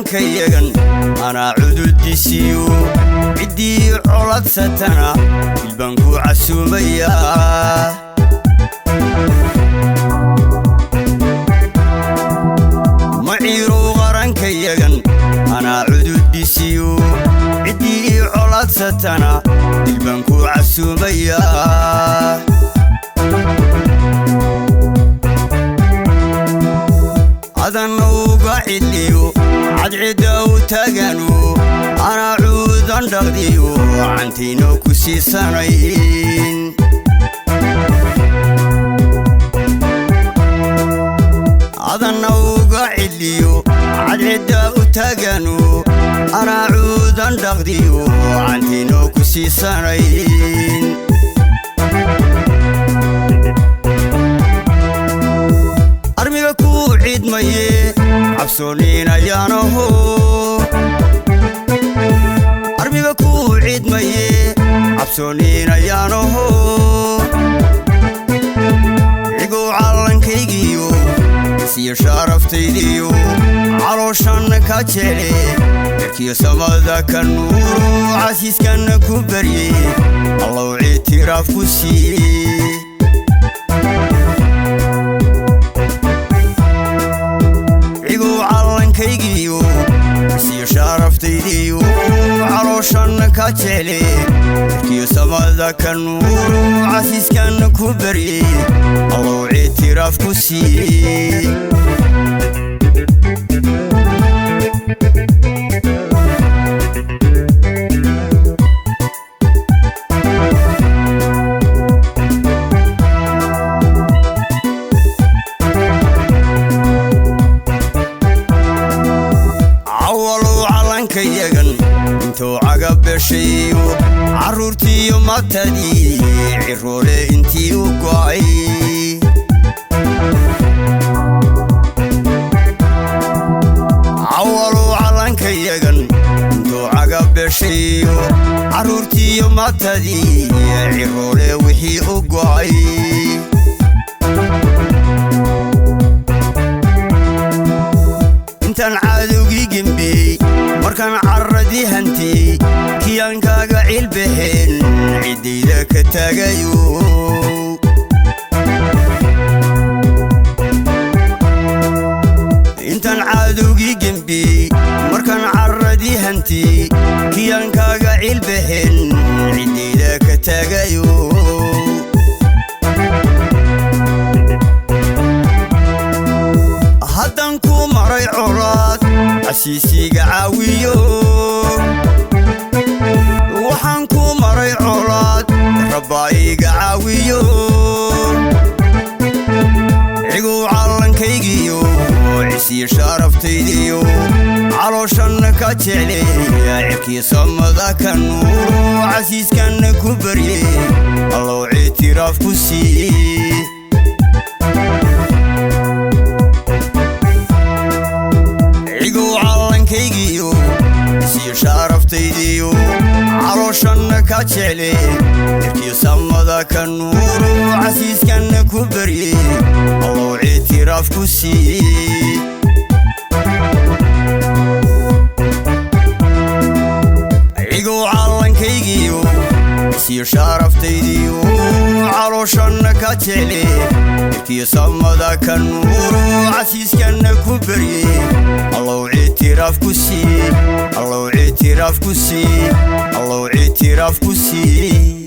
qarankayagan anaa cududisiyo ciddii coladsatana ilbaan ku casuumayaa maciiro qarankayagan anaa cududisiyo ciddii coladsatana ilbaan ku casuumayaa adana uga cidliyo cadcida u taagano anaa cuudan dhaqdiyo cantiino ku siisanayn adana uga cidliyo cadcida u taagano anaa cuudan dhaqdiyo cantiino ku siisanayn armiga ku ciidmaye cabsooninayaanaho armiga ku ciidmaye cabsooninayaanaho igoo callankaygiyo isiyo sharaftaydiyo calooshan ka jele yarkiyo samada ka nuuro casiiskan ku barye allow ictiraaf ku siiye kaygiyo isiyo sharaftaydiyo calooshan ka jele yarkiyo samada ka nuuro casiiskan ku barye allow ictiraaf ku siiye intuu cagabeshayo carruurtiiyo matadii ciroole intii u go'ay cawalow calankayagan intuu cagabeshayo carruurtiiyo matadii ciroole wixii u go'ay intaan cadowgii gembiyey markaan carradii hantiyey kiyaan kaaga cilbaheen ciddayda ka taagayo intaan cadowgii gembiyey markaan carradii hantiyey kiyaan kaaga cilbaheen ciddayda ka taagayo haddaan ku maray colaad casiisiga caawiyo waxaan ku maray colaad rabbaa iga caawiyo igoo callankaygiyo isiyo sharaftaydiyo calooshan ka jele yarkiyo samada ka nuuro casiiskan ku barye allow ictiraaf ku siiye kaygiyo isiyo sharaftaydiyo calooshan ka jele yarkiyo samada ka nuuro casiiskan ku barye allow ictiraaf ku siiye igoo callankaygiyo isiyo sharaftaydiyo calooshan ka jele yarkiyo samada ka nuuro casiiskan ku barye allow ictiraaf ku siiye allow ictiraaf ku siiye allow ictiraaf ku siiye